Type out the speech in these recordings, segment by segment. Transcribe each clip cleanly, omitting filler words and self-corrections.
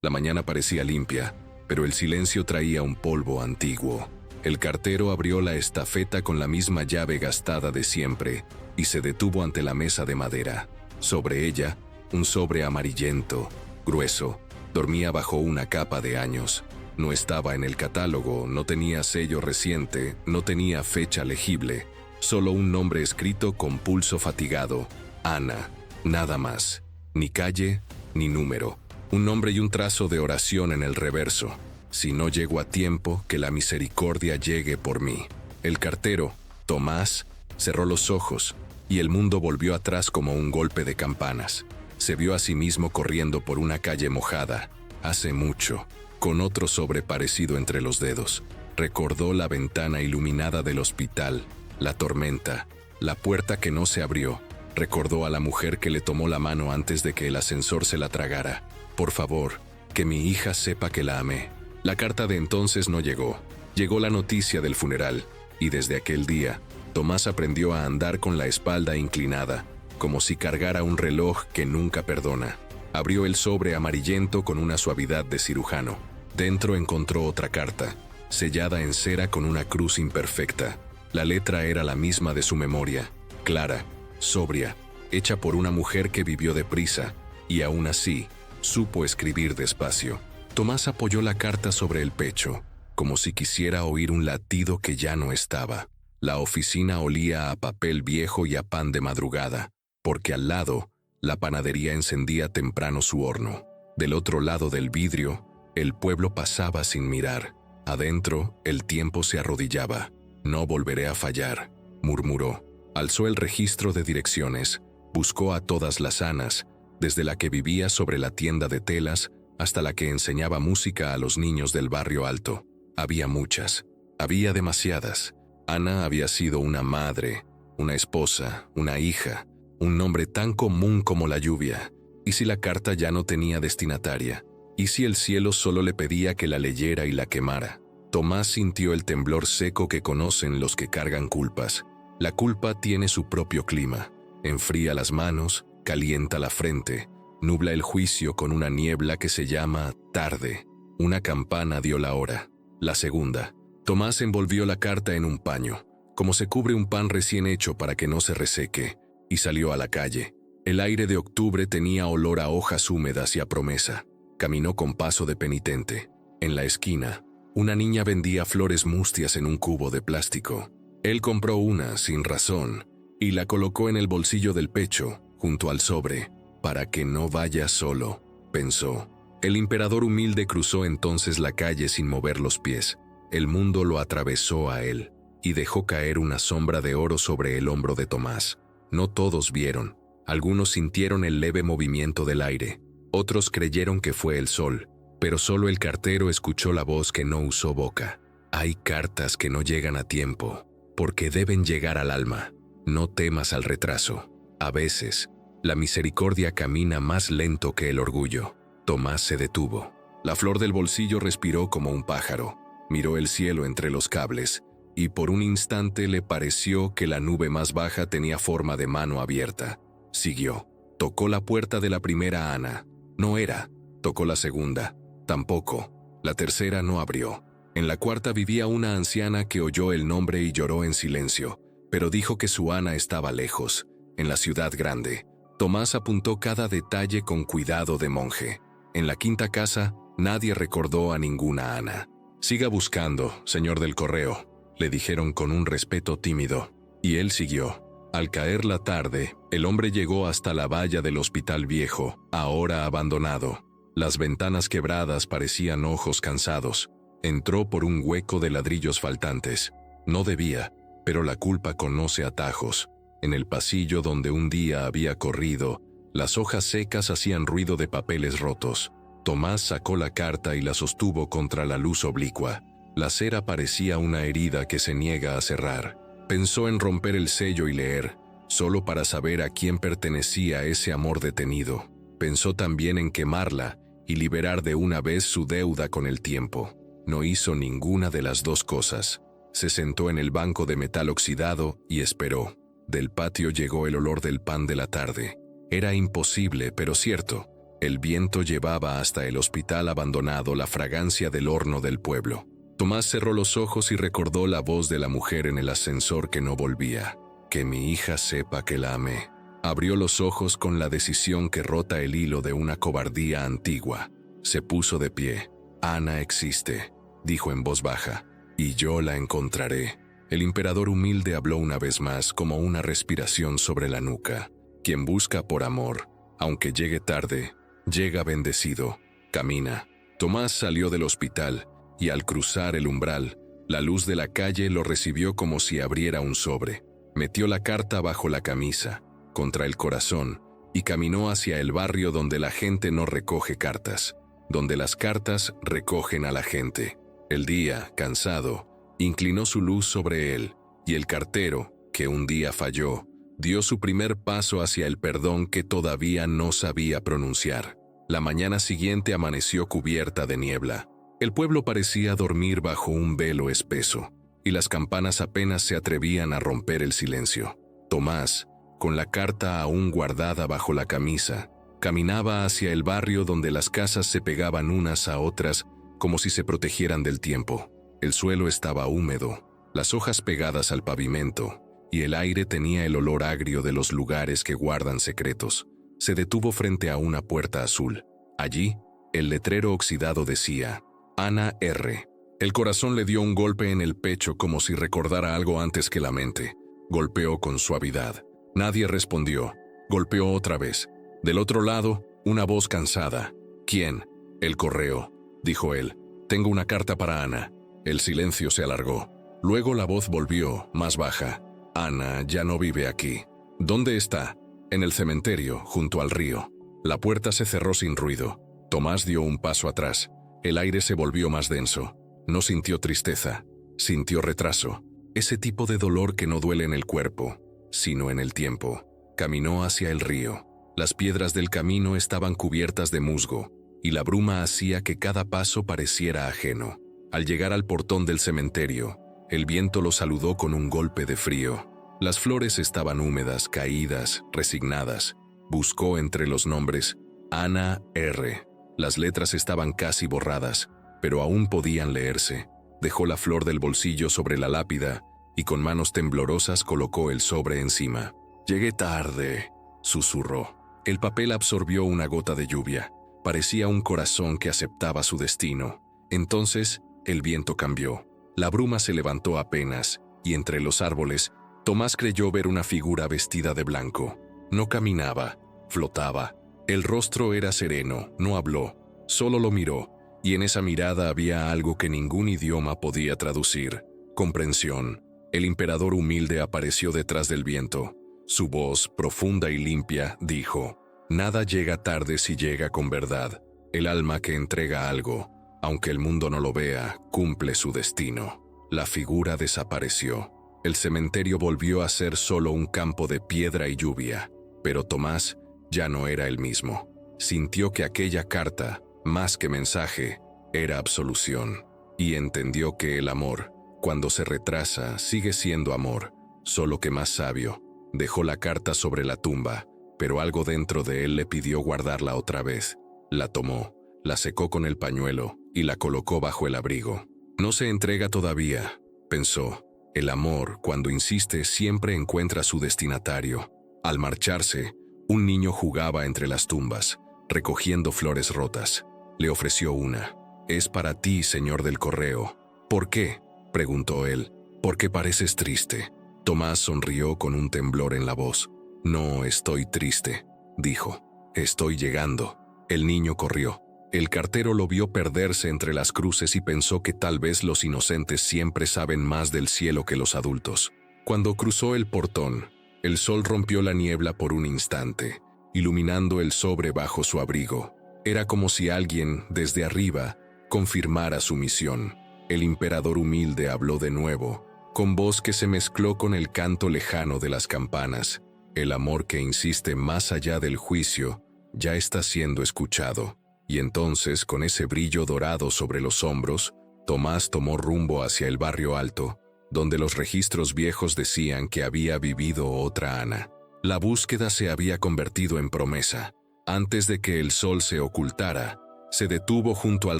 La mañana parecía limpia, pero el silencio traía un polvo antiguo. El cartero abrió la estafeta con la misma llave gastada de siempre y se detuvo ante la mesa de madera. Sobre ella, un sobre amarillento, grueso, dormía bajo una capa de años. No estaba en el catálogo, no tenía sello reciente, no tenía fecha legible, solo un nombre escrito con pulso fatigado: Ana, nada más. Ni calle, ni número. Un nombre y un trazo de oración en el reverso: si no llego a tiempo, que la misericordia llegue por mí. El cartero, Tomás, cerró los ojos, y el mundo volvió atrás como un golpe de campanas. Se vio a sí mismo corriendo por una calle mojada, hace mucho, con otro sobre parecido entre los dedos. Recordó la ventana iluminada del hospital, la tormenta, la puerta que no se abrió. Recordó a la mujer que le tomó la mano antes de que el ascensor se la tragara. Por favor, que mi hija sepa que la amé. La carta de entonces no llegó. Llegó la noticia del funeral, y desde aquel día, Tomás aprendió a andar con la espalda inclinada, como si cargara un reloj que nunca perdona. Abrió el sobre amarillento con una suavidad de cirujano. Dentro encontró otra carta, sellada en cera con una cruz imperfecta. La letra era la misma de su memoria, clara, sobria, hecha por una mujer que vivió deprisa, y aún así, supo escribir despacio. Tomás apoyó la carta sobre el pecho, como si quisiera oír un latido que ya no estaba. La oficina olía a papel viejo y a pan de madrugada, porque al lado, la panadería encendía temprano su horno. Del otro lado del vidrio, el pueblo pasaba sin mirar. Adentro, el tiempo se arrodillaba. No volveré a fallar, murmuró. Alzó el registro de direcciones, buscó a todas las Anas, desde la que vivía sobre la tienda de telas hasta la que enseñaba música a los niños del barrio alto. Había muchas, había demasiadas. Ana había sido una madre, una esposa, una hija, un nombre tan común como la lluvia. ¿Y si la carta ya no tenía destinataria? ¿Y si el cielo solo le pedía que la leyera y la quemara? Tomás sintió el temblor seco que conocen los que cargan culpas. La culpa tiene su propio clima. Enfría las manos, calienta la frente, nubla el juicio con una niebla que se llama tarde. Una campana dio la hora, la segunda. Tomás envolvió la carta en un paño, como se cubre un pan recién hecho para que no se reseque, y salió a la calle. El aire de octubre tenía olor a hojas húmedas y a promesa. Caminó con paso de penitente. En la esquina, una niña vendía flores mustias en un cubo de plástico. Él compró una, sin razón, y la colocó en el bolsillo del pecho, junto al sobre. Para que no vaya solo, pensó. El emperador humilde cruzó entonces la calle sin mover los pies. El mundo lo atravesó a él, y dejó caer una sombra de oro sobre el hombro de Tomás. No todos vieron. Algunos sintieron el leve movimiento del aire. Otros creyeron que fue el sol, pero solo el cartero escuchó la voz que no usó boca. Hay cartas que no llegan a tiempo, porque deben llegar al alma. No temas al retraso. A veces, la misericordia camina más lento que el orgullo. Tomás se detuvo. La flor del bolsillo respiró como un pájaro. Miró el cielo entre los cables, y por un instante le pareció que la nube más baja tenía forma de mano abierta. Siguió. Tocó la puerta de la primera Ana. No era. Tocó la segunda. Tampoco. La tercera no abrió. En la cuarta vivía una anciana que oyó el nombre y lloró en silencio, pero dijo que su Ana estaba lejos, en la ciudad grande. Tomás apuntó cada detalle con cuidado de monje. En la quinta casa, nadie recordó a ninguna Ana. «Siga buscando, señor del correo», le dijeron con un respeto tímido. Y él siguió. Al caer la tarde, el hombre llegó hasta la valla del hospital viejo, ahora abandonado. Las ventanas quebradas parecían ojos cansados. Entró por un hueco de ladrillos faltantes. No debía, pero la culpa conoce atajos. En el pasillo donde un día había corrido, las hojas secas hacían ruido de papeles rotos. Tomás sacó la carta y la sostuvo contra la luz oblicua. La cera parecía una herida que se niega a cerrar. Pensó en romper el sello y leer, solo para saber a quién pertenecía ese amor detenido. Pensó también en quemarla y liberar de una vez su deuda con el tiempo. No hizo ninguna de las dos cosas. Se sentó en el banco de metal oxidado y esperó. Del patio llegó el olor del pan de la tarde. Era imposible, pero cierto. El viento llevaba hasta el hospital abandonado la fragancia del horno del pueblo. Tomás cerró los ojos y recordó la voz de la mujer en el ascensor que no volvía. Que mi hija sepa que la amé. Abrió los ojos con la decisión que rota el hilo de una cobardía antigua. Se puso de pie. Ana existe, dijo en voz baja, y yo la encontraré. El emperador humilde habló una vez más como una respiración sobre la nuca. Quien busca por amor, aunque llegue tarde, llega bendecido. Camina. Tomás salió del hospital, y al cruzar el umbral, la luz de la calle lo recibió como si abriera un sobre. Metió la carta bajo la camisa, contra el corazón, y caminó hacia el barrio donde la gente no recoge cartas, donde las cartas recogen a la gente. El día, cansado, inclinó su luz sobre él, y el cartero, que un día falló, dio su primer paso hacia el perdón que todavía no sabía pronunciar. La mañana siguiente amaneció cubierta de niebla. El pueblo parecía dormir bajo un velo espeso, y las campanas apenas se atrevían a romper el silencio. Tomás, con la carta aún guardada bajo la camisa, caminaba hacia el barrio donde las casas se pegaban unas a otras como si se protegieran del tiempo. El suelo estaba húmedo, las hojas pegadas al pavimento, y el aire tenía el olor agrio de los lugares que guardan secretos. Se detuvo frente a una puerta azul. Allí, el letrero oxidado decía, Ana R. El corazón le dio un golpe en el pecho como si recordara algo antes que la mente. Golpeó con suavidad. Nadie respondió. Golpeó otra vez. Del otro lado, una voz cansada. ¿Quién? El correo, dijo él. Tengo una carta para Ana. El silencio se alargó. Luego la voz volvió, más baja. Ana ya no vive aquí. ¿Dónde está? En el cementerio, junto al río. La puerta se cerró sin ruido. Tomás dio un paso atrás. El aire se volvió más denso. No sintió tristeza. Sintió retraso. Ese tipo de dolor que no duele en el cuerpo, sino en el tiempo. Caminó hacia el río. Las piedras del camino estaban cubiertas de musgo, y la bruma hacía que cada paso pareciera ajeno. Al llegar al portón del cementerio, el viento lo saludó con un golpe de frío. Las flores estaban húmedas, caídas, resignadas. Buscó entre los nombres Ana R. Las letras estaban casi borradas, pero aún podían leerse. Dejó la flor del bolsillo sobre la lápida y con manos temblorosas colocó el sobre encima. «Llegué tarde», susurró. El papel absorbió una gota de lluvia. Parecía un corazón que aceptaba su destino. Entonces, el viento cambió. La bruma se levantó apenas, y entre los árboles, Tomás creyó ver una figura vestida de blanco. No caminaba, flotaba. El rostro era sereno, no habló, solo lo miró, y en esa mirada había algo que ningún idioma podía traducir. Comprensión. El emperador humilde apareció detrás del viento. Su voz, profunda y limpia, dijo: «Nada llega tarde si llega con verdad. El alma que entrega algo, aunque el mundo no lo vea, cumple su destino». La figura desapareció. El cementerio volvió a ser solo un campo de piedra y lluvia, pero Tomás ya no era el mismo. Sintió que aquella carta, más que mensaje, era absolución, y entendió que el amor, cuando se retrasa, sigue siendo amor, solo que más sabio. Dejó la carta sobre la tumba, pero algo dentro de él le pidió guardarla otra vez. La tomó, la secó con el pañuelo y la colocó bajo el abrigo. No se entrega todavía, pensó. El amor, cuando insiste, siempre encuentra su destinatario. Al marcharse, un niño jugaba entre las tumbas, recogiendo flores rotas. Le ofreció una. «Es para ti, señor del correo». «¿Por qué?», preguntó él. «Porque pareces triste». Tomás sonrió con un temblor en la voz. «No estoy triste», dijo. «Estoy llegando». El niño corrió. El cartero lo vio perderse entre las cruces y pensó que tal vez los inocentes siempre saben más del cielo que los adultos. Cuando cruzó el portón, el sol rompió la niebla por un instante, iluminando el sobre bajo su abrigo. Era como si alguien, desde arriba, confirmara su misión. El emperador humilde habló de nuevo, con voz que se mezcló con el canto lejano de las campanas. El amor que insiste más allá del juicio ya está siendo escuchado. Y entonces, con ese brillo dorado sobre los hombros, Tomás tomó rumbo hacia el barrio alto, donde los registros viejos decían que había vivido otra Ana. La búsqueda se había convertido en promesa. Antes de que el sol se ocultara, se detuvo junto al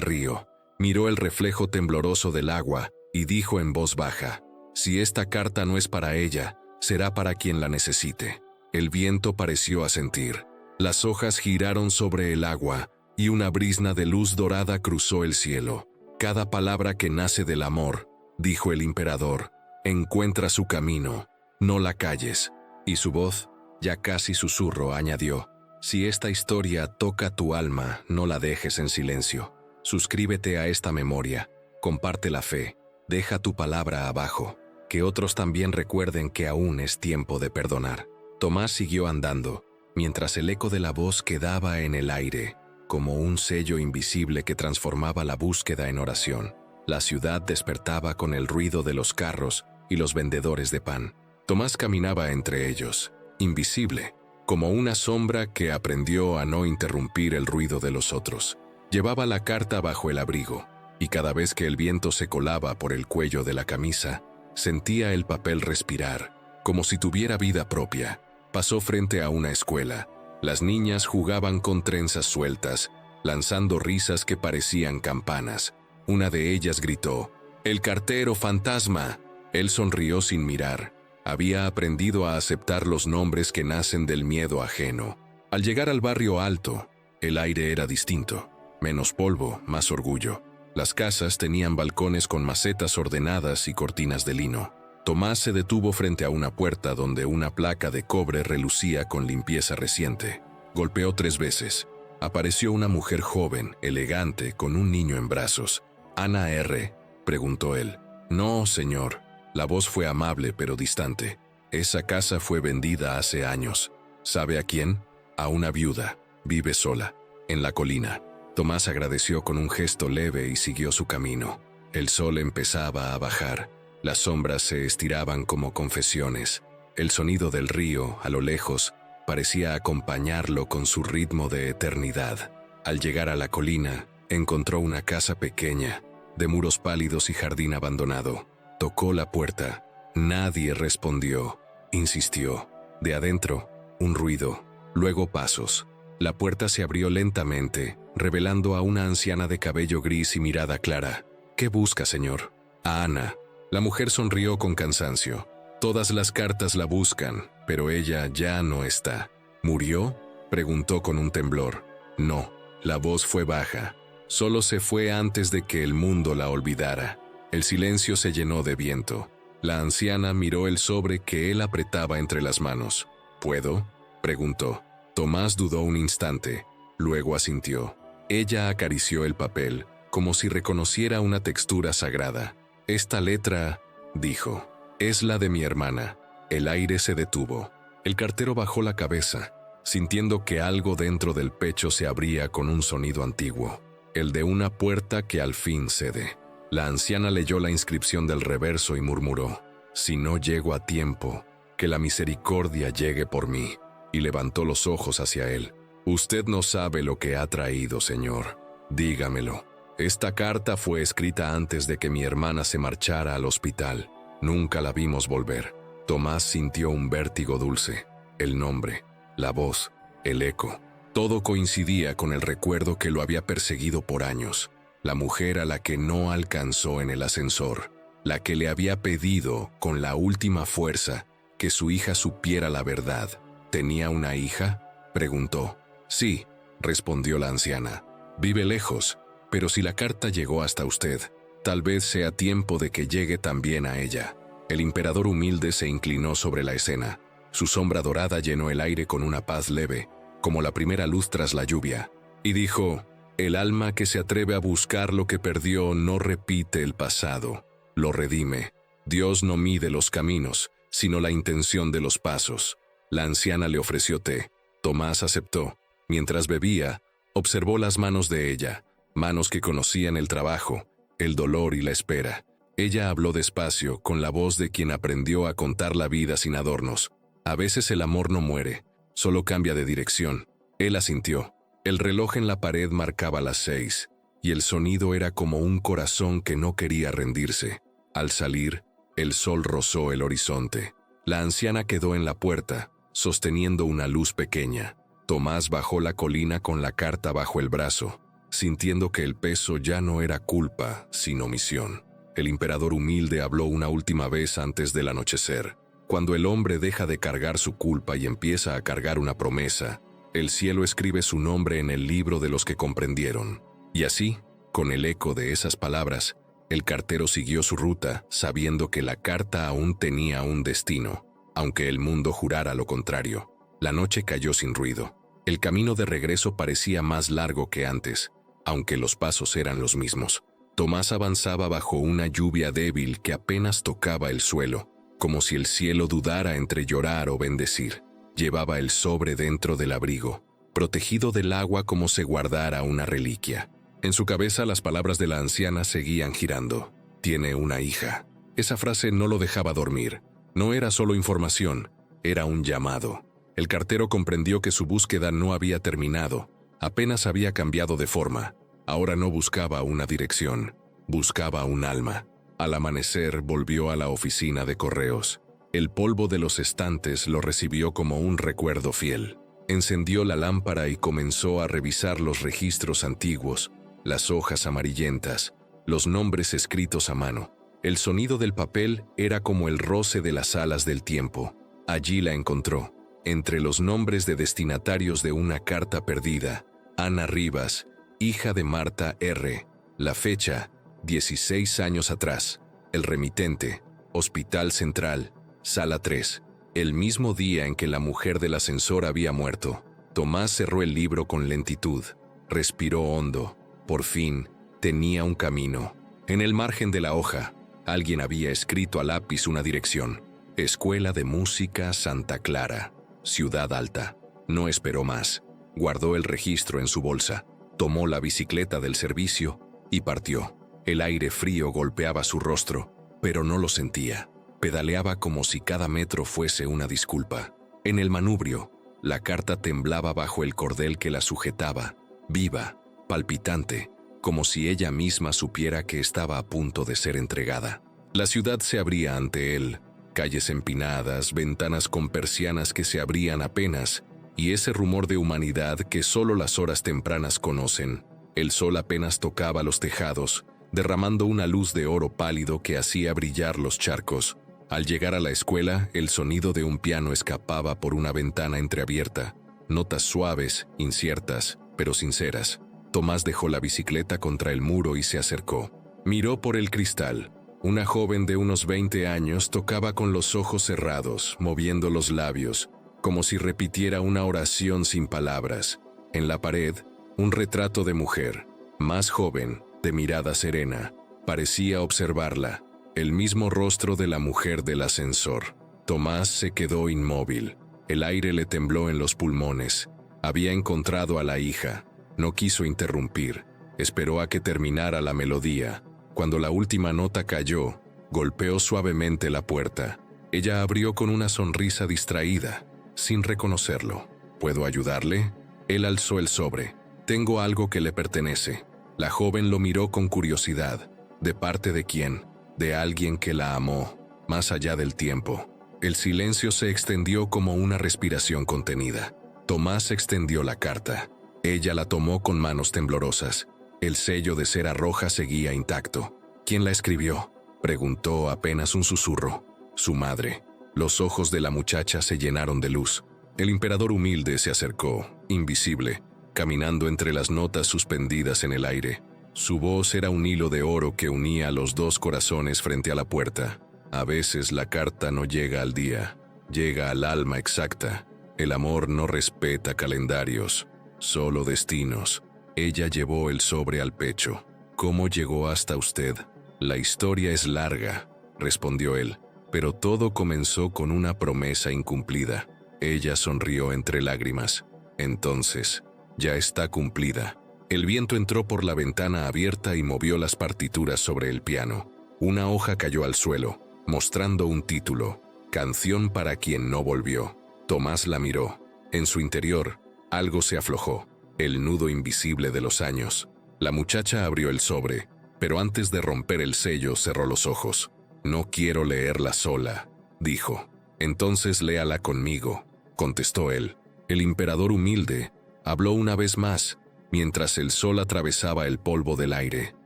río, miró el reflejo tembloroso del agua y dijo en voz baja: «Si esta carta no es para ella, será para quien la necesite». El viento pareció asentir. Las hojas giraron sobre el agua y una brisna de luz dorada cruzó el cielo. «Cada palabra que nace del amor», dijo el emperador, «encuentra su camino. No la calles». Y su voz, ya casi susurro, añadió: «Si esta historia toca tu alma, no la dejes en silencio. Suscríbete a esta memoria, comparte la fe, deja tu palabra abajo, que otros también recuerden que aún es tiempo de perdonar». Tomás siguió andando, mientras el eco de la voz quedaba en el aire, como un sello invisible que transformaba la búsqueda en oración. La ciudad despertaba con el ruido de los carros y los vendedores de pan. Tomás caminaba entre ellos, invisible, como una sombra que aprendió a no interrumpir el ruido de los otros. Llevaba la carta bajo el abrigo, y cada vez que el viento se colaba por el cuello de la camisa, sentía el papel respirar, como si tuviera vida propia. Pasó frente a una escuela. Las niñas jugaban con trenzas sueltas, lanzando risas que parecían campanas. Una de ellas gritó: «¡El cartero fantasma!». Él sonrió sin mirar. Había aprendido a aceptar los nombres que nacen del miedo ajeno. Al llegar al barrio alto, el aire era distinto. Menos polvo, más orgullo. Las casas tenían balcones con macetas ordenadas y cortinas de lino. Tomás se detuvo frente a una puerta donde una placa de cobre relucía con limpieza reciente. Golpeó 3 veces. Apareció una mujer joven, elegante, con un niño en brazos. «¿Ana R?», preguntó él. «No, señor». La voz fue amable pero distante. «Esa casa fue vendida hace años». «¿Sabe a quién?». «A una viuda. Vive sola, en la colina». Tomás agradeció con un gesto leve y siguió su camino. El sol empezaba a bajar. Las sombras se estiraban como confesiones. El sonido del río, a lo lejos, parecía acompañarlo con su ritmo de eternidad. Al llegar a la colina, encontró una casa pequeña, de muros pálidos y jardín abandonado. Tocó la puerta. Nadie respondió. Insistió. De adentro, un ruido, luego pasos. La puerta se abrió lentamente, revelando a una anciana de cabello gris y mirada clara. «¿Qué busca, señor?». «A Ana». La mujer sonrió con cansancio. «Todas las cartas la buscan, pero ella ya no está». «¿Murió?», preguntó con un temblor. «No». La voz fue baja. «Solo se fue antes de que el mundo la olvidara». El silencio se llenó de viento. La anciana miró el sobre que él apretaba entre las manos. «¿Puedo?», preguntó. Tomás dudó un instante, luego asintió. Ella acarició el papel, como si reconociera una textura sagrada. «Esta letra», dijo, «es la de mi hermana». El aire se detuvo. El cartero bajó la cabeza, sintiendo que algo dentro del pecho se abría con un sonido antiguo, el de una puerta que al fin cede. La anciana leyó la inscripción del reverso y murmuró: «Si no llego a tiempo, que la misericordia llegue por mí», y levantó los ojos hacia él. «Usted no sabe lo que ha traído, señor. Dígamelo». «Esta carta fue escrita antes de que mi hermana se marchara al hospital. Nunca la vimos volver». Tomás sintió un vértigo dulce. El nombre, la voz, el eco, todo coincidía con el recuerdo que lo había perseguido por años. La mujer a la que no alcanzó en el ascensor, la que le había pedido, con la última fuerza, que su hija supiera la verdad. ¿Tenía una hija?, preguntó. «Sí», respondió la anciana. «Vive lejos, pero si la carta llegó hasta usted, tal vez sea tiempo de que llegue también a ella». El emperador humilde se inclinó sobre la escena. Su sombra dorada llenó el aire con una paz leve, como la primera luz tras la lluvia, y dijo: «El alma que se atreve a buscar lo que perdió no repite el pasado, lo redime. Dios no mide los caminos, sino la intención de los pasos». La anciana le ofreció té. Tomás aceptó. Mientras bebía, observó las manos de ella, manos que conocían el trabajo, el dolor y la espera. Ella habló despacio, con la voz de quien aprendió a contar la vida sin adornos. «A veces el amor no muere, solo cambia de dirección». Él asintió. El reloj en la pared marcaba las 6, y el sonido era como un corazón que no quería rendirse. Al salir, el sol rozó el horizonte. La anciana quedó en la puerta, sosteniendo una luz pequeña. Tomás bajó la colina con la carta bajo el brazo, sintiendo que el peso ya no era culpa, sino misión. El emperador humilde habló una última vez antes del anochecer. Cuando el hombre deja de cargar su culpa y empieza a cargar una promesa, el cielo escribe su nombre en el libro de los que comprendieron. Y así, con el eco de esas palabras, el cartero siguió su ruta, sabiendo que la carta aún tenía un destino, aunque el mundo jurara lo contrario. La noche cayó sin ruido. El camino de regreso parecía más largo que antes, aunque los pasos eran los mismos. Tomás avanzaba bajo una lluvia débil que apenas tocaba el suelo, como si el cielo dudara entre llorar o bendecir. Llevaba el sobre dentro del abrigo, protegido del agua como si guardara una reliquia. En su cabeza las palabras de la anciana seguían girando. Tiene una hija. Esa frase no lo dejaba dormir. No era solo información, era un llamado. El cartero comprendió que su búsqueda no había terminado, apenas había cambiado de forma. Ahora no buscaba una dirección, buscaba un alma. Al amanecer volvió a la oficina de correos. El polvo de los estantes lo recibió como un recuerdo fiel. Encendió la lámpara y comenzó a revisar los registros antiguos, las hojas amarillentas, los nombres escritos a mano. El sonido del papel era como el roce de las alas del tiempo. Allí la encontró. Entre los nombres de destinatarios de una carta perdida, Ana Rivas, hija de Marta R. La fecha, 16 años atrás. El remitente, Hospital Central, Sala 3. El mismo día en que la mujer del ascensor había muerto. Tomás cerró el libro con lentitud. Respiró hondo. Por fin, tenía un camino. En el margen de la hoja, alguien había escrito a lápiz una dirección. Escuela de Música Santa Clara. Ciudad Alta. No esperó más. Guardó el registro en su bolsa, tomó la bicicleta del servicio y partió. El aire frío golpeaba su rostro, pero no lo sentía. Pedaleaba como si cada metro fuese una disculpa. En el manubrio, la carta temblaba bajo el cordel que la sujetaba, viva, palpitante, como si ella misma supiera que estaba a punto de ser entregada. La ciudad se abría ante él. Calles empinadas, ventanas con persianas que se abrían apenas, y ese rumor de humanidad que solo las horas tempranas conocen. El sol apenas tocaba los tejados, derramando una luz de oro pálido que hacía brillar los charcos. Al llegar a la escuela, el sonido de un piano escapaba por una ventana entreabierta, notas suaves, inciertas, pero sinceras. Tomás dejó la bicicleta contra el muro y se acercó. Miró por el cristal. Una joven de unos 20 años tocaba con los ojos cerrados, moviendo los labios, como si repitiera una oración sin palabras. En la pared, un retrato de mujer, más joven, de mirada serena, parecía observarla, el mismo rostro de la mujer del ascensor. Tomás se quedó inmóvil. El aire le tembló en los pulmones. Había encontrado a la hija. No quiso interrumpir. Esperó a que terminara la melodía. Cuando la última nota cayó, golpeó suavemente la puerta. Ella abrió con una sonrisa distraída, sin reconocerlo. ¿Puedo ayudarle? Él alzó el sobre. Tengo algo que le pertenece. La joven lo miró con curiosidad. ¿De parte de quién? De alguien que la amó, más allá del tiempo. El silencio se extendió como una respiración contenida. Tomás extendió la carta. Ella la tomó con manos temblorosas. El sello de cera roja seguía intacto. ¿Quién la escribió?, preguntó apenas un susurro. Su madre. Los ojos de la muchacha se llenaron de luz. El emperador humilde se acercó, invisible, caminando entre las notas suspendidas en el aire. Su voz era un hilo de oro que unía los dos corazones frente a la puerta. A veces la carta no llega al día, llega al alma exacta. El amor no respeta calendarios, solo destinos. Ella llevó el sobre al pecho. ¿Cómo llegó hasta usted? La historia es larga, respondió él, pero todo comenzó con una promesa incumplida. Ella sonrió entre lágrimas. Entonces, ya está cumplida. El viento entró por la ventana abierta y movió las partituras sobre el piano. Una hoja cayó al suelo, mostrando un título: Canción para quien no volvió. Tomás la miró. En su interior, algo se aflojó. El nudo invisible de los años. La muchacha abrió el sobre, pero antes de romper el sello cerró los ojos. No quiero leerla sola, dijo. Entonces léala conmigo, contestó él. El emperador humilde habló una vez más, mientras el sol atravesaba el polvo del aire.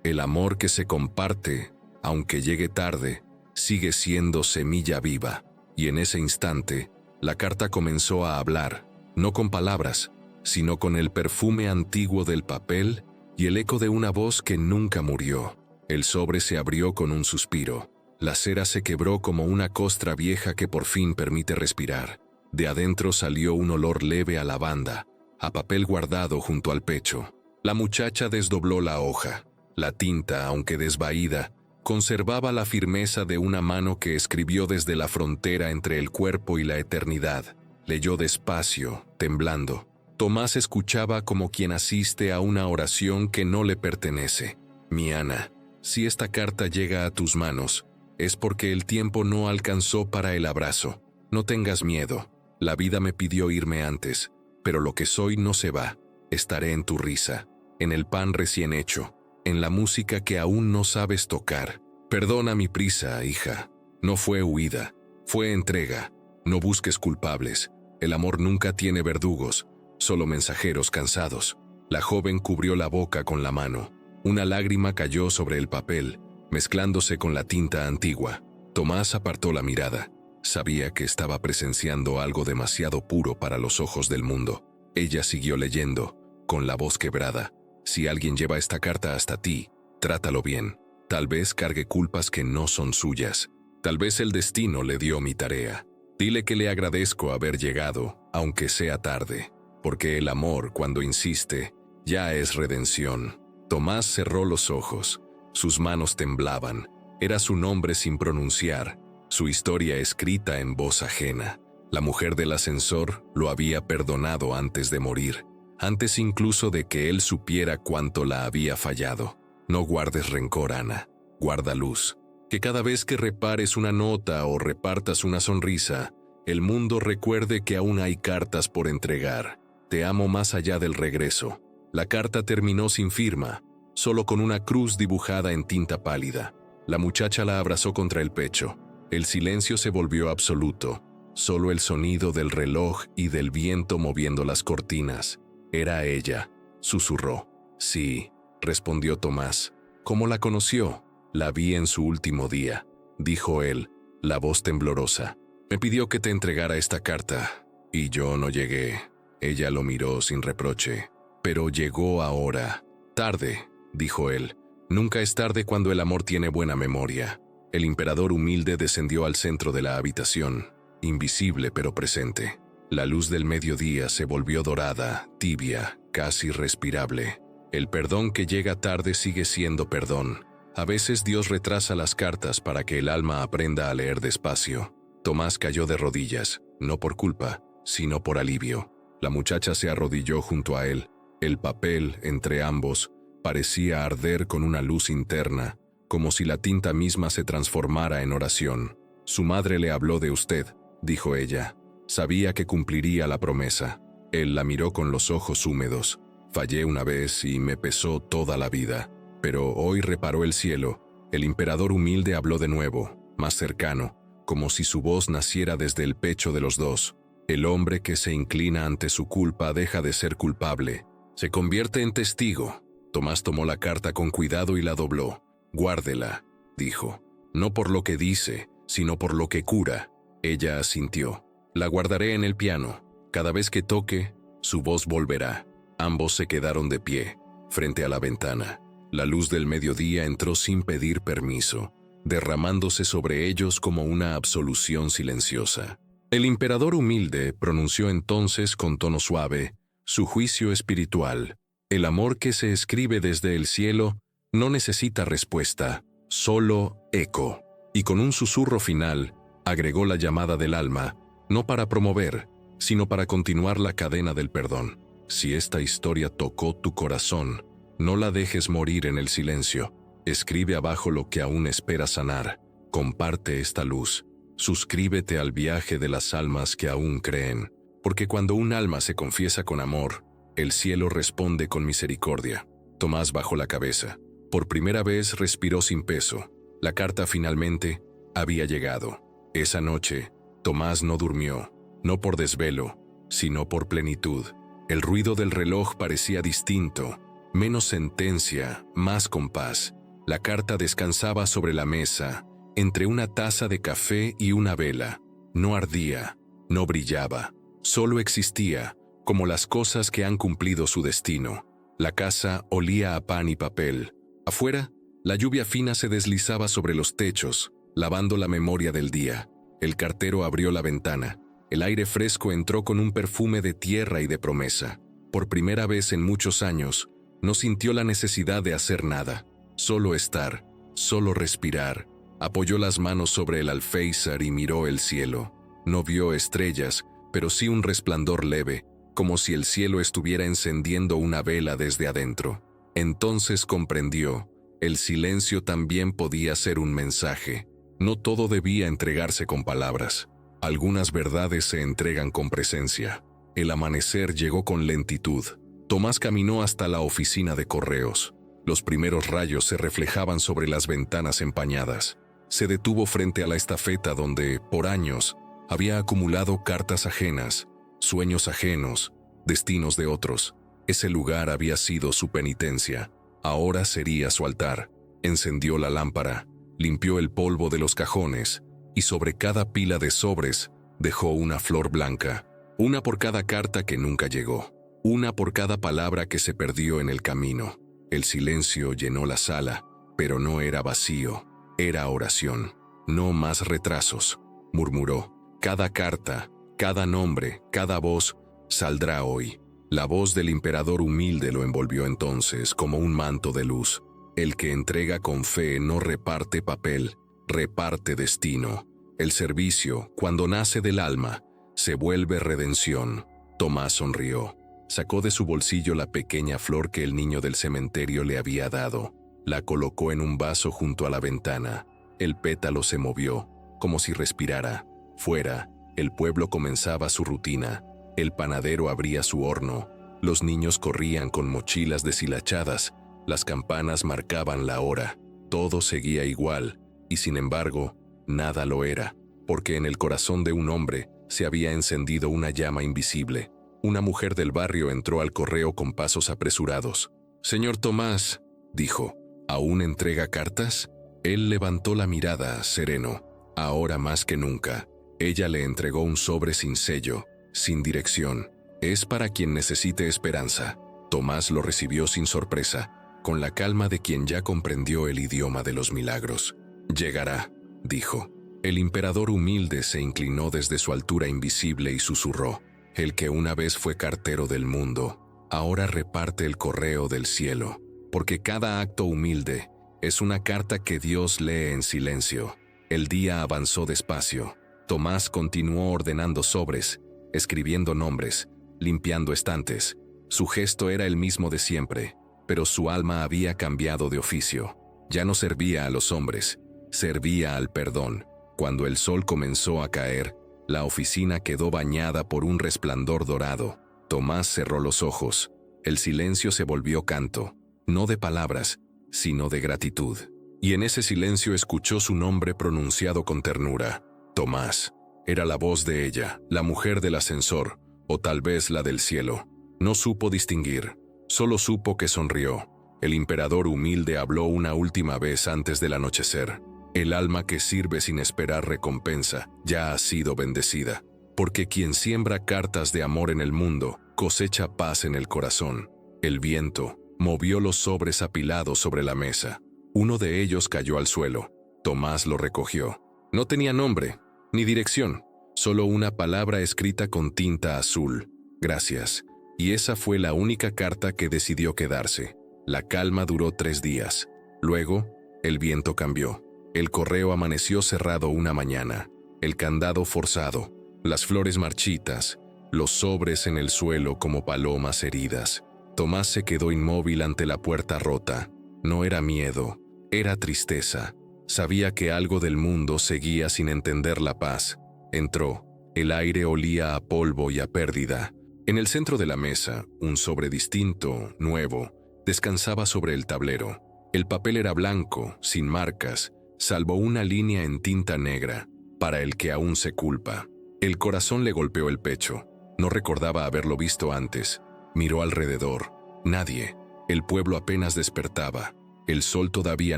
El amor que se comparte, aunque llegue tarde, sigue siendo semilla viva. Y en ese instante, la carta comenzó a hablar, no con palabras, sino con el perfume antiguo del papel y el eco de una voz que nunca murió. El sobre se abrió con un suspiro. La cera se quebró como una costra vieja que por fin permite respirar. De adentro salió un olor leve a lavanda, a papel guardado junto al pecho. La muchacha desdobló la hoja. La tinta, aunque desvaída, conservaba la firmeza de una mano que escribió desde la frontera entre el cuerpo y la eternidad. Leyó despacio, temblando. Tomás escuchaba como quien asiste a una oración que no le pertenece. Mi Ana, si esta carta llega a tus manos, es porque el tiempo no alcanzó para el abrazo. No tengas miedo. La vida me pidió irme antes, pero lo que soy no se va. Estaré en tu risa, en el pan recién hecho, en la música que aún no sabes tocar. Perdona mi prisa, hija. No fue huida, fue entrega. No busques culpables. El amor nunca tiene verdugos, solo mensajeros cansados. La joven cubrió la boca con la mano. Una lágrima cayó sobre el papel, mezclándose con la tinta antigua. Tomás apartó la mirada. Sabía que estaba presenciando algo demasiado puro para los ojos del mundo. Ella siguió leyendo, con la voz quebrada. Si alguien lleva esta carta hasta ti, trátalo bien. Tal vez cargue culpas que no son suyas. Tal vez el destino le dio mi tarea. Dile que le agradezco haber llegado, aunque sea tarde, porque el amor, cuando insiste, ya es redención. Tomás cerró los ojos. Sus manos temblaban. Era su nombre sin pronunciar, su historia escrita en voz ajena. La mujer del ascensor lo había perdonado antes de morir, antes incluso de que él supiera cuánto la había fallado. No guardes rencor, Ana. Guarda luz. Que cada vez que repares una nota o repartas una sonrisa, el mundo recuerde que aún hay cartas por entregar. Te amo más allá del regreso. La carta terminó sin firma, solo con una cruz dibujada en tinta pálida. La muchacha la abrazó contra el pecho. El silencio se volvió absoluto. Solo el sonido del reloj y del viento moviendo las cortinas. Era ella. Susurró. Sí, respondió Tomás. ¿Cómo la conoció? La vi en su último día, dijo él, la voz temblorosa. Me pidió que te entregara esta carta, y yo no llegué. Ella lo miró sin reproche. Pero llegó ahora. Tarde, dijo él. Nunca es tarde cuando el amor tiene buena memoria. El emperador humilde descendió al centro de la habitación, invisible pero presente. La luz del mediodía se volvió dorada, tibia, casi respirable. El perdón que llega tarde sigue siendo perdón. A veces Dios retrasa las cartas para que el alma aprenda a leer despacio. Tomás cayó de rodillas, no por culpa, sino por alivio. La muchacha se arrodilló junto a él. El papel, entre ambos, parecía arder con una luz interna, como si la tinta misma se transformara en oración. Su madre le habló de usted, dijo ella. Sabía que cumpliría la promesa. Él la miró con los ojos húmedos. Fallé una vez y me pesó toda la vida. Pero hoy reparó el cielo. El emperador humilde habló de nuevo, más cercano, como si su voz naciera desde el pecho de los dos. El hombre que se inclina ante su culpa deja de ser culpable. Se convierte en testigo. Tomás tomó la carta con cuidado y la dobló. Guárdela, dijo. No por lo que dice, sino por lo que cura. Ella asintió. La guardaré en el piano. Cada vez que toque, su voz volverá. Ambos se quedaron de pie, frente a la ventana. La luz del mediodía entró sin pedir permiso, derramándose sobre ellos como una absolución silenciosa. El emperador humilde pronunció entonces con tono suave su juicio espiritual. El amor que se escribe desde el cielo no necesita respuesta, solo eco. Y con un susurro final, agregó la llamada del alma, no para promover, sino para continuar la cadena del perdón. Si esta historia tocó tu corazón, no la dejes morir en el silencio. Escribe abajo lo que aún espera sanar. Comparte esta luz. Suscríbete al viaje de las almas que aún creen. Porque cuando un alma se confiesa con amor, el cielo responde con misericordia. Tomás bajó la cabeza. Por primera vez respiró sin peso. La carta finalmente había llegado. Esa noche, Tomás no durmió, no por desvelo, sino por plenitud. El ruido del reloj parecía distinto, menos sentencia, más compás. La carta descansaba sobre la mesa, entre una taza de café y una vela. No ardía, no brillaba, solo existía, como las cosas que han cumplido su destino. La casa olía a pan y papel. Afuera, la lluvia fina se deslizaba sobre los techos, lavando la memoria del día. El cartero abrió la ventana. El aire fresco entró con un perfume de tierra y de promesa. Por primera vez en muchos años, no sintió la necesidad de hacer nada. Solo estar, solo respirar. Apoyó las manos sobre el alféizar y miró el cielo. No vio estrellas, pero sí un resplandor leve, como si el cielo estuviera encendiendo una vela desde adentro. Entonces comprendió, el silencio también podía ser un mensaje. No todo debía entregarse con palabras. Algunas verdades se entregan con presencia. El amanecer llegó con lentitud. Tomás caminó hasta la oficina de correos. Los primeros rayos se reflejaban sobre las ventanas empañadas. Se detuvo frente a la estafeta donde, por años, había acumulado cartas ajenas, sueños ajenos, destinos de otros. Ese lugar había sido su penitencia. Ahora sería su altar. Encendió la lámpara, limpió el polvo de los cajones, y sobre cada pila de sobres dejó una flor blanca, una por cada carta que nunca llegó, una por cada palabra que se perdió en el camino. El silencio llenó la sala, pero no era vacío, era oración. No más retrasos, murmuró. Cada carta, cada nombre, cada voz saldrá hoy. La voz del emperador humilde lo envolvió entonces como un manto de luz. El que entrega con fe no reparte papel, reparte destino. El servicio, cuando nace del alma, se vuelve redención. Tomás sonrió. Sacó de su bolsillo la pequeña flor que el niño del cementerio le había dado. La colocó en un vaso junto a la ventana. El pétalo se movió, como si respirara. Fuera, el pueblo comenzaba su rutina. El panadero abría su horno. Los niños corrían con mochilas deshilachadas. Las campanas marcaban la hora. Todo seguía igual, y sin embargo, nada lo era, porque en el corazón de un hombre se había encendido una llama invisible. Una mujer del barrio entró al correo con pasos apresurados. «Señor Tomás», dijo, «¿aún entrega cartas?» Él levantó la mirada, sereno. Ahora más que nunca. Ella le entregó un sobre sin sello, sin dirección. «Es para quien necesite esperanza». Tomás lo recibió sin sorpresa, con la calma de quien ya comprendió el idioma de los milagros. «Llegará», dijo. El emperador humilde se inclinó desde su altura invisible y susurró: «El que una vez fue cartero del mundo, ahora reparte el correo del cielo, porque cada acto humilde es una carta que Dios lee en silencio». El día avanzó despacio. Tomás continuó ordenando sobres, escribiendo nombres, limpiando estantes. Su gesto era el mismo de siempre, pero su alma había cambiado de oficio. Ya no servía a los hombres, servía al perdón. Cuando el sol comenzó a caer, la oficina quedó bañada por un resplandor dorado. Tomás cerró los ojos. El silencio se volvió canto, no de palabras, sino de gratitud. Y en ese silencio escuchó su nombre pronunciado con ternura. Tomás. Era la voz de ella, la mujer del ascensor, o tal vez la del cielo. No supo distinguir, solo supo que sonrió. El emperador humilde habló una última vez antes del anochecer. El alma que sirve sin esperar recompensa ya ha sido bendecida, porque quien siembra cartas de amor en el mundo cosecha paz en el corazón. El viento movió los sobres apilados sobre la mesa. Uno de ellos cayó al suelo. Tomás lo recogió. No tenía nombre, ni dirección, solo una palabra escrita con tinta azul: «Gracias». Y esa fue la única carta que decidió quedarse. La calma duró 3 días. Luego, el viento cambió. El correo amaneció cerrado una mañana, el candado forzado, las flores marchitas, los sobres en el suelo como palomas heridas. Tomás se quedó inmóvil ante la puerta rota. No era miedo, era tristeza. Sabía que algo del mundo seguía sin entender la paz. Entró. El aire olía a polvo y a pérdida. En el centro de la mesa, un sobre distinto, nuevo, descansaba sobre el tablero. El papel era blanco, sin marcas, salvo una línea en tinta negra, para el que aún se culpa. El corazón le golpeó el pecho. No recordaba haberlo visto antes. Miró alrededor. Nadie. El pueblo apenas despertaba. El sol todavía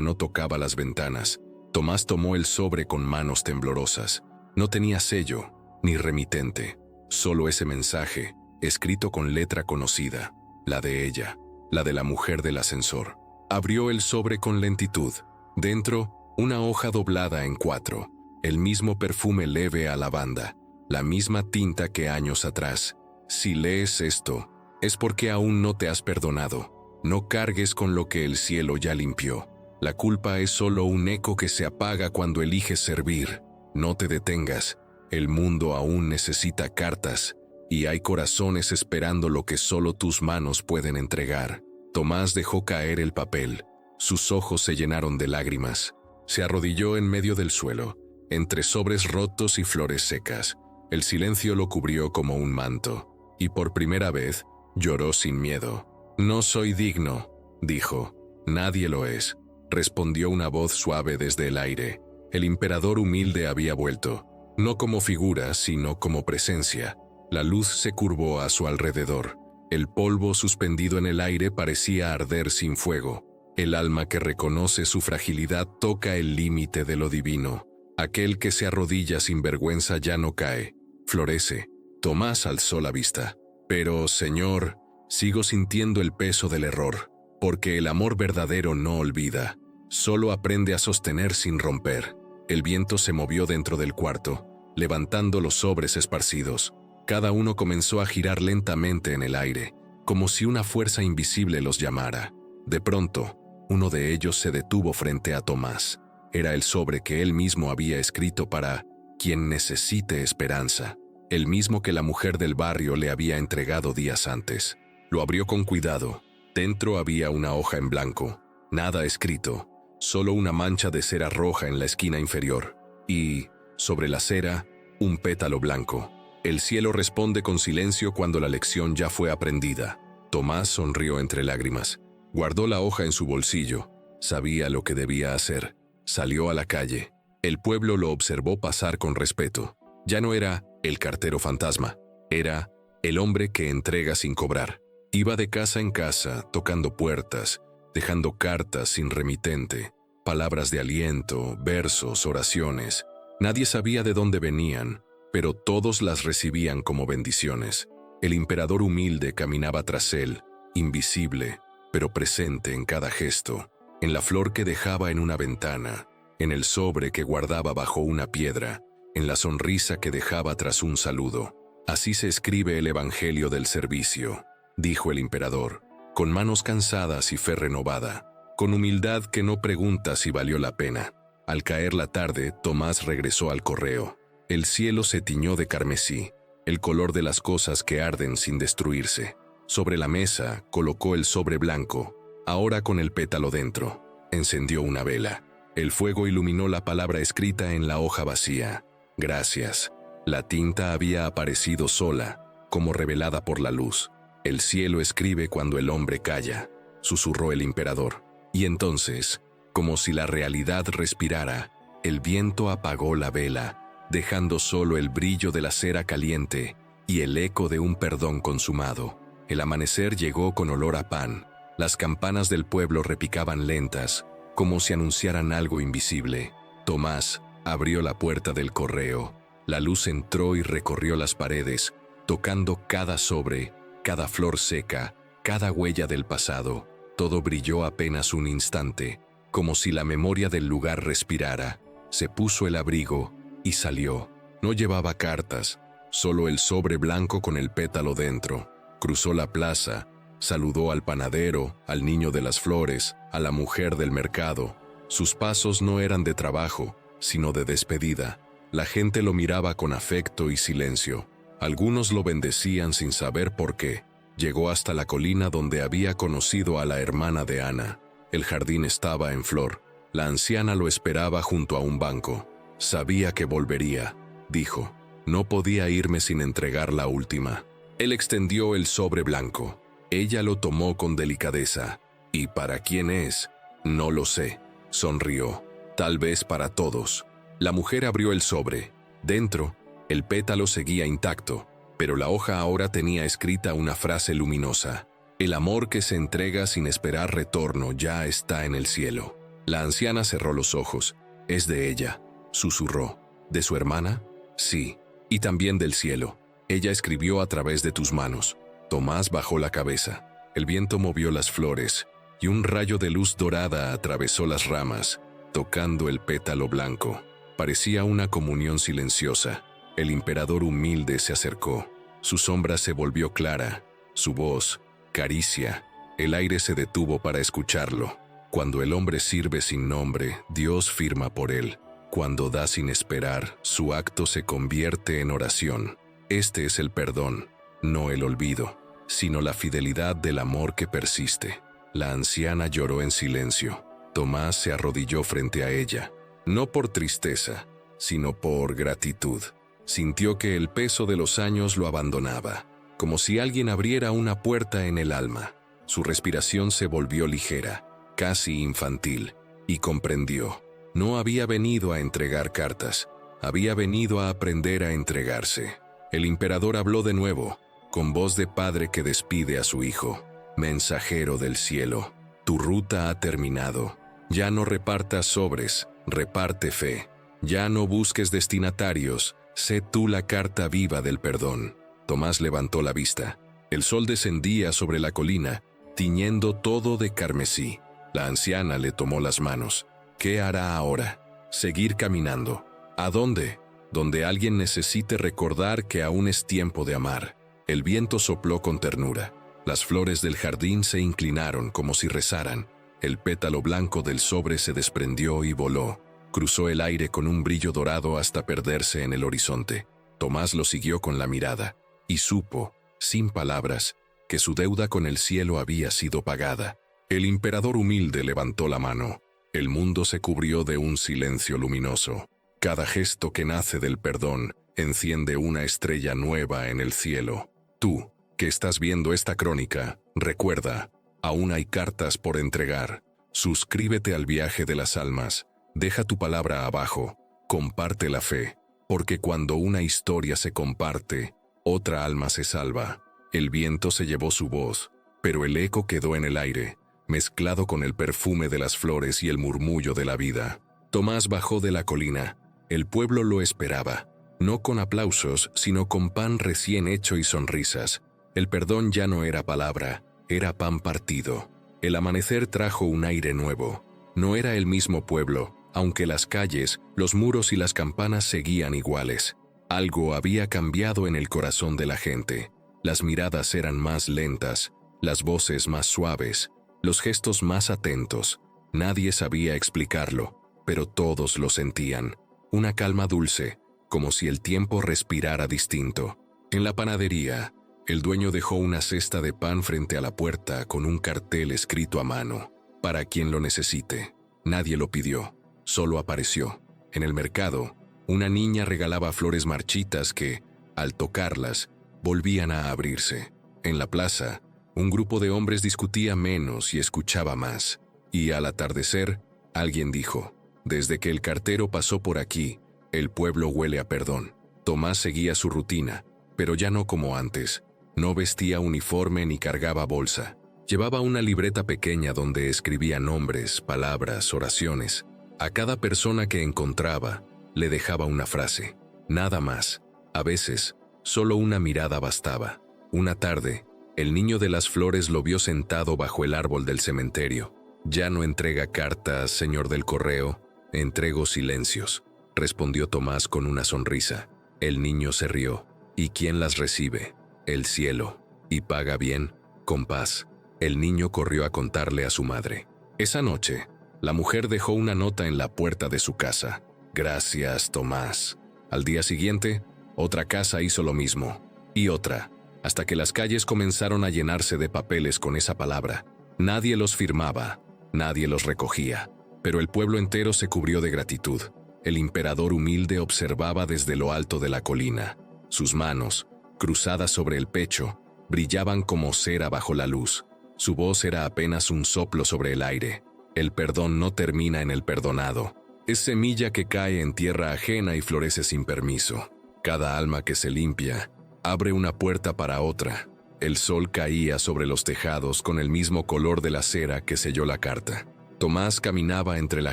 no tocaba las ventanas. Tomás tomó el sobre con manos temblorosas. No tenía sello, ni remitente. Solo ese mensaje, escrito con letra conocida. La de ella, la de la mujer del ascensor. Abrió el sobre con lentitud. Dentro, una hoja doblada en 4. El mismo perfume leve a lavanda. La misma tinta que años atrás. Si lees esto, es porque aún no te has perdonado. No cargues con lo que el cielo ya limpió. La culpa es solo un eco que se apaga cuando eliges servir. No te detengas. El mundo aún necesita cartas, y hay corazones esperando lo que solo tus manos pueden entregar. Tomás dejó caer el papel. Sus ojos se llenaron de lágrimas. Se arrodilló en medio del suelo, entre sobres rotos y flores secas. El silencio lo cubrió como un manto, y por primera vez lloró sin miedo. «No soy digno», dijo. «Nadie lo es», respondió una voz suave desde el aire. El emperador humilde había vuelto, no como figura, sino como presencia. La luz se curvó a su alrededor. El polvo suspendido en el aire parecía arder sin fuego. El alma que reconoce su fragilidad toca el límite de lo divino. Aquel que se arrodilla sin vergüenza ya no cae, florece. Tomás alzó la vista. «Pero, Señor, sigo sintiendo el peso del error, porque el amor verdadero no olvida, solo aprende a sostener sin romper». El viento se movió dentro del cuarto, levantando los sobres esparcidos. Cada uno comenzó a girar lentamente en el aire, como si una fuerza invisible los llamara. De pronto, uno de ellos se detuvo frente a Tomás. Era el sobre que él mismo había escrito para quien necesite esperanza, el mismo que la mujer del barrio le había entregado días antes. Lo abrió con cuidado. Dentro había una hoja en blanco, nada escrito, solo una mancha de cera roja en la esquina inferior, y, sobre la cera, un pétalo blanco. El cielo responde con silencio cuando la lección ya fue aprendida. Tomás sonrió entre lágrimas. Guardó la hoja en su bolsillo. Sabía lo que debía hacer. Salió a la calle. El pueblo lo observó pasar con respeto. Ya no era el cartero fantasma. Era el hombre que entrega sin cobrar. Iba de casa en casa, tocando puertas, dejando cartas sin remitente, palabras de aliento, versos, oraciones. Nadie sabía de dónde venían, pero todos las recibían como bendiciones. El emperador humilde caminaba tras él, invisible, pero presente en cada gesto, en la flor que dejaba en una ventana, en el sobre que guardaba bajo una piedra, en la sonrisa que dejaba tras un saludo. Así se escribe el Evangelio del servicio, dijo el emperador, con manos cansadas y fe renovada, con humildad que no pregunta si valió la pena. Al caer la tarde, Tomás regresó al correo. El cielo se tiñó de carmesí, el color de las cosas que arden sin destruirse. Sobre la mesa colocó el sobre blanco, ahora con el pétalo dentro. Encendió una vela. El fuego iluminó la palabra escrita en la hoja vacía. Gracias. La tinta había aparecido sola, como revelada por la luz. El cielo escribe cuando el hombre calla, susurró el emperador. Y entonces, como si la realidad respirara, el viento apagó la vela, dejando solo el brillo de la cera caliente y el eco de un perdón consumado. El amanecer llegó con olor a pan. Las campanas del pueblo repicaban lentas, como si anunciaran algo invisible. Tomás abrió la puerta del correo. La luz entró y recorrió las paredes, tocando cada sobre, cada flor seca, cada huella del pasado. Todo brilló apenas un instante, como si la memoria del lugar respirara. Se puso el abrigo y salió. No llevaba cartas, solo el sobre blanco con el pétalo dentro. Cruzó la plaza, saludó al panadero, al niño de las flores, a la mujer del mercado. Sus pasos no eran de trabajo, sino de despedida. La gente lo miraba con afecto y silencio. Algunos lo bendecían sin saber por qué. Llegó hasta la colina donde había conocido a la hermana de Ana. El jardín estaba en flor. La anciana lo esperaba junto a un banco. Sabía que volvería, dijo. No podía irme sin entregar la última. Él extendió el sobre blanco. Ella lo tomó con delicadeza. ¿Y para quién es? No lo sé. Sonrió. Tal vez para todos. La mujer abrió el sobre. Dentro, el pétalo seguía intacto, pero la hoja ahora tenía escrita una frase luminosa: el amor que se entrega sin esperar retorno ya está en el cielo. La anciana cerró los ojos. «Es de ella», susurró. «¿De su hermana?» «Sí, y también del cielo. Ella escribió a través de tus manos». Tomás bajó la cabeza. El viento movió las flores, y un rayo de luz dorada atravesó las ramas, tocando el pétalo blanco. Parecía una comunión silenciosa. El emperador humilde se acercó. Su sombra se volvió clara, su voz, caricia. El aire se detuvo para escucharlo. Cuando el hombre sirve sin nombre, Dios firma por él. Cuando da sin esperar, su acto se convierte en oración. Este es el perdón, no el olvido, sino la fidelidad del amor que persiste. La anciana lloró en silencio. Tomás se arrodilló frente a ella, no por tristeza, sino por gratitud. Sintió que el peso de los años lo abandonaba, como si alguien abriera una puerta en el alma. Su respiración se volvió ligera, casi infantil, y comprendió. No había venido a entregar cartas, había venido a aprender a entregarse. El emperador habló de nuevo, con voz de padre que despide a su hijo. «Mensajero del cielo, tu ruta ha terminado. Ya no repartas sobres, reparte fe. Ya no busques destinatarios, sé tú la carta viva del perdón». Tomás levantó la vista. El sol descendía sobre la colina, tiñendo todo de carmesí. La anciana le tomó las manos. «¿Qué hará ahora?» «Seguir caminando». «¿A dónde?» «Donde alguien necesite recordar que aún es tiempo de amar». El viento sopló con ternura. Las flores del jardín se inclinaron como si rezaran. El pétalo blanco del sobre se desprendió y voló. Cruzó el aire con un brillo dorado hasta perderse en el horizonte. Tomás lo siguió con la mirada, y supo, sin palabras, que su deuda con el cielo había sido pagada. El emperador humilde levantó la mano. El mundo se cubrió de un silencio luminoso. Cada gesto que nace del perdón enciende una estrella nueva en el cielo. Tú, que estás viendo esta crónica, recuerda, aún hay cartas por entregar. Suscríbete al viaje de las almas. Deja tu palabra abajo. Comparte la fe, porque cuando una historia se comparte, otra alma se salva. El viento se llevó su voz, pero el eco quedó en el aire, mezclado con el perfume de las flores y el murmullo de la vida. Tomás bajó de la colina. El pueblo lo esperaba, no con aplausos, sino con pan recién hecho y sonrisas. El perdón ya no era palabra, era pan partido. El amanecer trajo un aire nuevo. No era el mismo pueblo, aunque las calles, los muros y las campanas seguían iguales. Algo había cambiado en el corazón de la gente. Las miradas eran más lentas, las voces más suaves, los gestos más atentos. Nadie sabía explicarlo, pero todos lo sentían. Una calma dulce, como si el tiempo respirara distinto. En la panadería, el dueño dejó una cesta de pan frente a la puerta con un cartel escrito a mano: «Para quien lo necesite». Nadie lo pidió, solo apareció. En el mercado, una niña regalaba flores marchitas que, al tocarlas, volvían a abrirse. En la plaza, un grupo de hombres discutía menos y escuchaba más. Y al atardecer, alguien dijo: «Desde que el cartero pasó por aquí, el pueblo huele a perdón». Tomás seguía su rutina, pero ya no como antes. No vestía uniforme ni cargaba bolsa. Llevaba una libreta pequeña donde escribía nombres, palabras, oraciones. A cada persona que encontraba, le dejaba una frase. Nada más. A veces, solo una mirada bastaba. Una tarde, el niño de las flores lo vio sentado bajo el árbol del cementerio. «Ya no entrega cartas, señor del correo, entrego silencios», respondió Tomás con una sonrisa. El niño se rió. «¿Y quién las recibe?» «El cielo. ¿Y paga bien?» «Con paz». El niño corrió a contarle a su madre. Esa noche, la mujer dejó una nota en la puerta de su casa. «Gracias, Tomás». Al día siguiente, otra casa hizo lo mismo, y otra, hasta que las calles comenzaron a llenarse de papeles con esa palabra. Nadie los firmaba, nadie los recogía, pero el pueblo entero se cubrió de gratitud. El emperador humilde observaba desde lo alto de la colina. Sus manos, cruzadas sobre el pecho, brillaban como cera bajo la luz. Su voz era apenas un soplo sobre el aire. El perdón no termina en el perdonado. Es semilla que cae en tierra ajena y florece sin permiso. Cada alma que se limpia, abre una puerta para otra. El sol caía sobre los tejados con el mismo color de la cera que selló la carta. Tomás caminaba entre la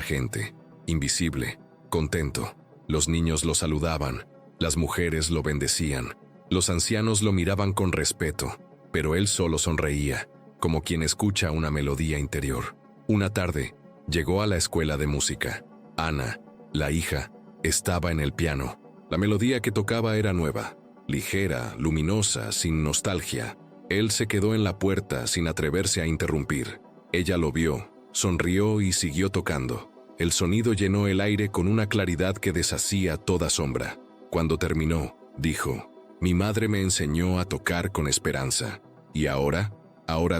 gente, invisible, contento. Los niños lo saludaban, las mujeres lo bendecían, los ancianos lo miraban con respeto, pero él solo sonreía, como quien escucha una melodía interior. Una tarde, llegó a la escuela de música. Ana, la hija, estaba en el piano. La melodía que tocaba era nueva, ligera, luminosa, sin nostalgia. Él se quedó en la puerta sin atreverse a interrumpir. Ella lo vio, sonrió y siguió tocando. El sonido llenó el aire con una claridad que deshacía toda sombra. Cuando terminó, dijo: «Mi madre me enseñó a tocar con esperanza. Y ahora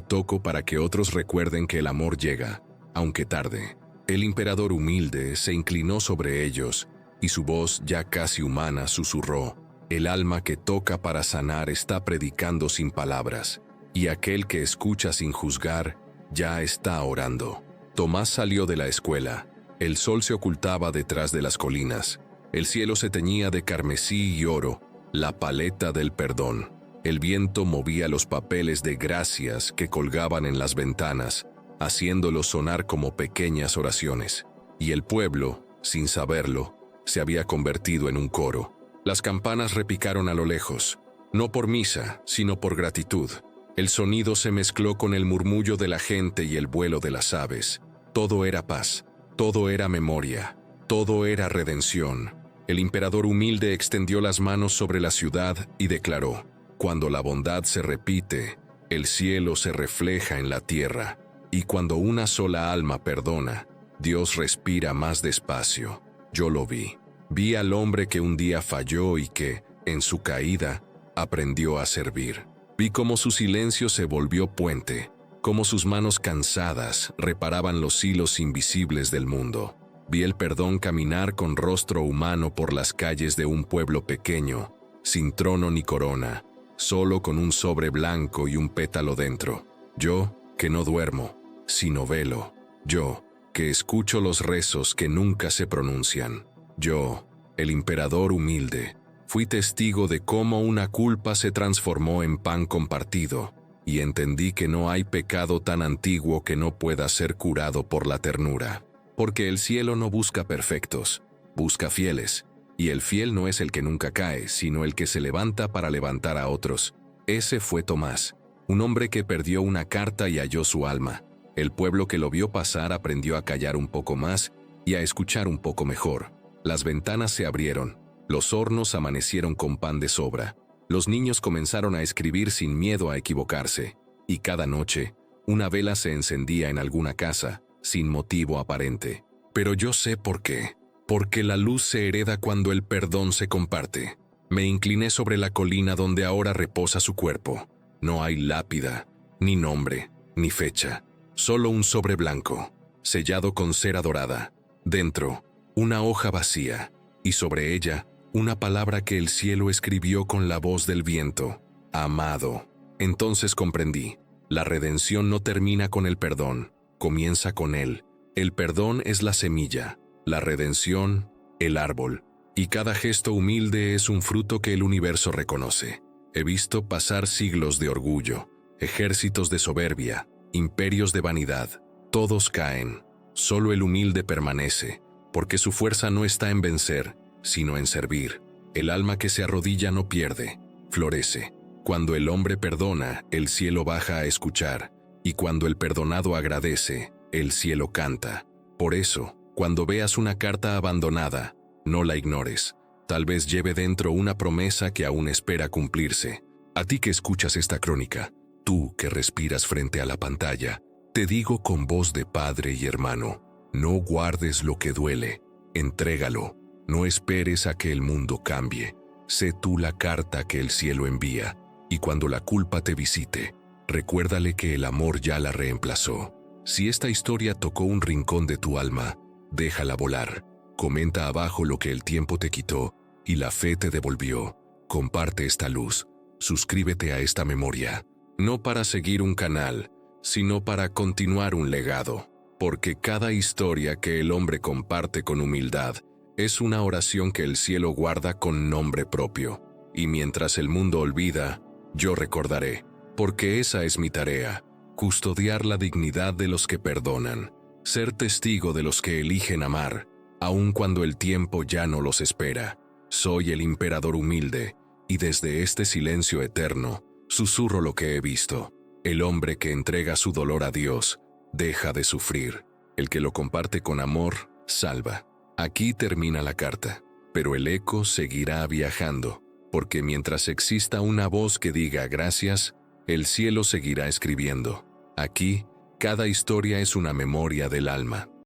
toco para que otros recuerden que el amor llega, aunque tarde». El emperador humilde se inclinó sobre ellos y su voz ya casi humana susurró: «El alma que toca para sanar está predicando sin palabras, y aquel que escucha sin juzgar ya está orando». Tomás salió de la escuela. El sol se ocultaba detrás de las colinas. El cielo se teñía de carmesí y oro, la paleta del perdón. El viento movía los papeles de gracias que colgaban en las ventanas, haciéndolos sonar como pequeñas oraciones. Y el pueblo, sin saberlo, se había convertido en un coro. Las campanas repicaron a lo lejos, no por misa, sino por gratitud. El sonido se mezcló con el murmullo de la gente y el vuelo de las aves. Todo era paz, todo era memoria, todo era redención. El emperador humilde extendió las manos sobre la ciudad y declaró: «Cuando la bondad se repite, el cielo se refleja en la tierra, y cuando una sola alma perdona, Dios respira más despacio». Yo lo vi. Vi al hombre que un día falló y que, en su caída, aprendió a servir. Vi cómo su silencio se volvió puente, cómo sus manos cansadas reparaban los hilos invisibles del mundo. Vi el perdón caminar con rostro humano por las calles de un pueblo pequeño, sin trono ni corona, solo con un sobre blanco y un pétalo dentro. Yo, que no duermo, sino velo. Yo, que escucho los rezos que nunca se pronuncian. Yo, el emperador humilde, fui testigo de cómo una culpa se transformó en pan compartido, y entendí que no hay pecado tan antiguo que no pueda ser curado por la ternura. Porque el cielo no busca perfectos, busca fieles, y el fiel no es el que nunca cae, sino el que se levanta para levantar a otros. Ese fue Tomás, un hombre que perdió una carta y halló su alma. El pueblo que lo vio pasar aprendió a callar un poco más y a escuchar un poco mejor. Las ventanas se abrieron, los hornos amanecieron con pan de sobra, los niños comenzaron a escribir sin miedo a equivocarse, y cada noche, una vela se encendía en alguna casa, sin motivo aparente. Pero yo sé por qué. Porque la luz se hereda cuando el perdón se comparte. Me incliné sobre la colina donde ahora reposa su cuerpo. No hay lápida, ni nombre, ni fecha. Solo un sobre blanco, sellado con cera dorada. Dentro, una hoja vacía, y sobre ella, una palabra que el cielo escribió con la voz del viento: amado. Entonces comprendí, la redención no termina con el perdón, comienza con él. El perdón es la semilla, la redención, el árbol, y cada gesto humilde es un fruto que el universo reconoce. He visto pasar siglos de orgullo, ejércitos de soberbia, imperios de vanidad. Todos caen, solo el humilde permanece, porque su fuerza no está en vencer, sino en servir. El alma que se arrodilla no pierde, florece. Cuando el hombre perdona, el cielo baja a escuchar, y cuando el perdonado agradece, el cielo canta. Por eso, cuando veas una carta abandonada, no la ignores. Tal vez lleve dentro una promesa que aún espera cumplirse. A ti que escuchas esta crónica, tú que respiras frente a la pantalla, te digo con voz de padre y hermano: no guardes lo que duele, entrégalo. No esperes a que el mundo cambie. Sé tú la carta que el cielo envía, y cuando la culpa te visite, recuérdale que el amor ya la reemplazó. Si esta historia tocó un rincón de tu alma, déjala volar. Comenta abajo lo que el tiempo te quitó y la fe te devolvió. Comparte esta luz. Suscríbete a esta memoria. No para seguir un canal, sino para continuar un legado. Porque cada historia que el hombre comparte con humildad es una oración que el cielo guarda con nombre propio. y mientras el mundo olvida, yo recordaré, porque esa es mi tarea, custodiar la dignidad de los que perdonan, ser testigo de los que eligen amar, aun cuando el tiempo ya no los espera. Soy el emperador humilde, y desde este silencio eterno, susurro lo que he visto. El hombre que entrega su dolor a Dios, deja de sufrir. El que lo comparte con amor, salva. Aquí termina la carta, pero el eco seguirá viajando, porque mientras exista una voz que diga gracias, el cielo seguirá escribiendo. Aquí, cada historia es una memoria del alma.